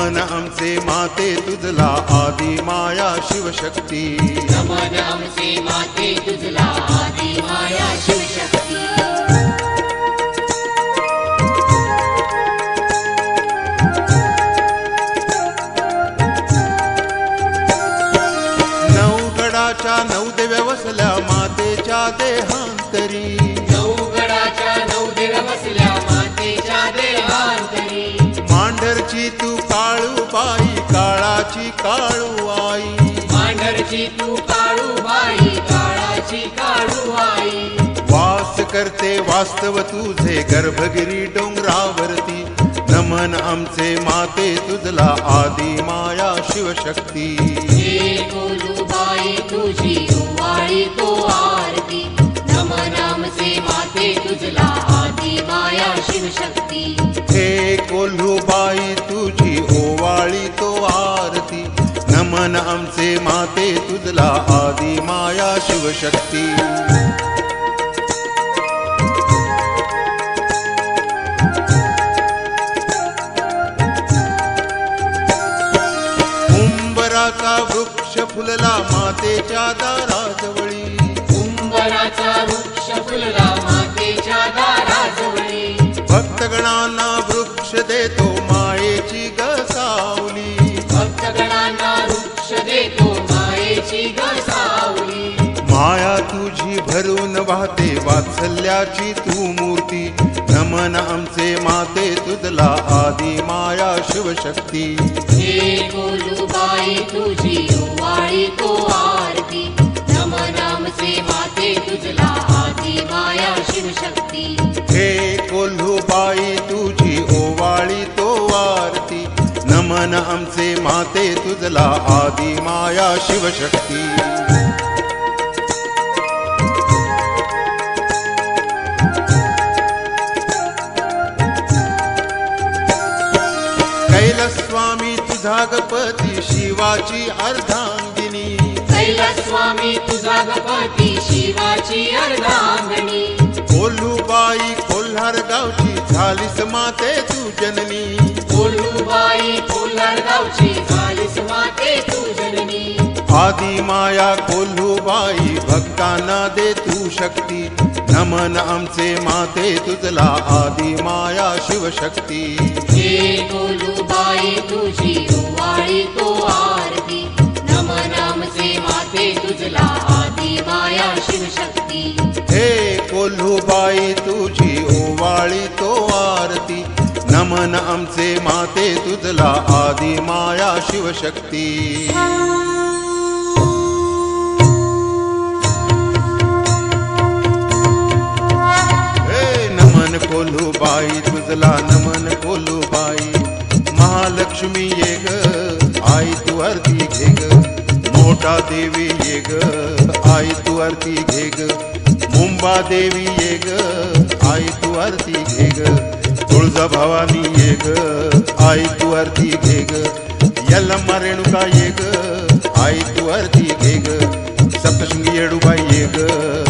नमन आमचे माते तुझला आदि माया शिवशक्ती। नमन आमचे माते तुझला आदि माया शिवशक्ती। नवगडाच्या नवदेव्या वसल्या मातेच्या देहांतरी। नवगडाच्या नवदेव्या वसल्या मातेच्या देहांतरी। मांढरची तू काळूबाई काळाची काळू आई। मांढरची तू काळूबाई काळाची काळू आई। वास करते वास्तव तुझे गर्भगिरी डोंगरावरती। नमन आमचे माते तुझला आदि माया शिवशक्ती। हे कोलूबाई तुझी ओवाळी तो आरती। नमन आमचे माते तुझला आदि माया शिवशक्ती। हे कोल्हूबाई तुझी ओवाळी तो आरती। नमन आमचे माते तुझला आदि माया शिवशक्ती। उंबराचा वृक्ष फुलला मातेच्या दाराजवळी। उंबराचा वृक्ष फुलला मातेच्या दाराजवळी। भक्तगणांना वृक्ष देतो मायेची गसावली। भक्तगणांना वृक्ष देतो मायेची गसावली। माया तुझी भरून वाहते वात्सल्याची तू मूर्ती। नमन आमचे माते तुझला आदि माया शिवशक्ती। हे कोलूबाई तुझी ओवाळी तो आरती। नमन आमचे माते तुझला आदि माया शिवशक्ती। हे कोल्हूबाई तुझी ओवाळी तो आरती। नमन आमचे माते तुझला आदि माया शिवशक्ती। कैलासस्वामी तुझा गपती शिवाची अर्धांगिनी। कैलासस्वामी तुझा गपती शिवाची अर्धांगिनी। कोल्हूबाई कोल्हार गावची झालीस माते तू जननी। कोल्हूबाई कोल्हार गावची झालीस माते तू जननी। आदि माया कोल्हूबाई भक्तांना दे तू शक्ती। नमन आमचे माते तुझला आदि माया शिवशक्ती। हे कोलूबाई तुझी ओवाळी तो आरती। नमन आमचे माते तुझला आदि माया शिवशक्ती। हे कोल्हूबाई तुझी ओवाळी तो आरती। नमन आमचे माते तुझला आदि माया शिवशक्ती। नमन कोल्हूबाई तुझला नमन कोल्हूबाई। महालक्ष्मी ये ग आई तू आरती घे ग। मोठा देवी ये ग आई तू आरती घे ग। मुंबा देवी ये ग आई तू आरती घे ग। तुळजा भवानी ये ग आई तू आरती घे ग। यल्लम्मा रेणुका ये ग आई तू आरती घे ग। सप्तशृंगी येडूबाई ये ग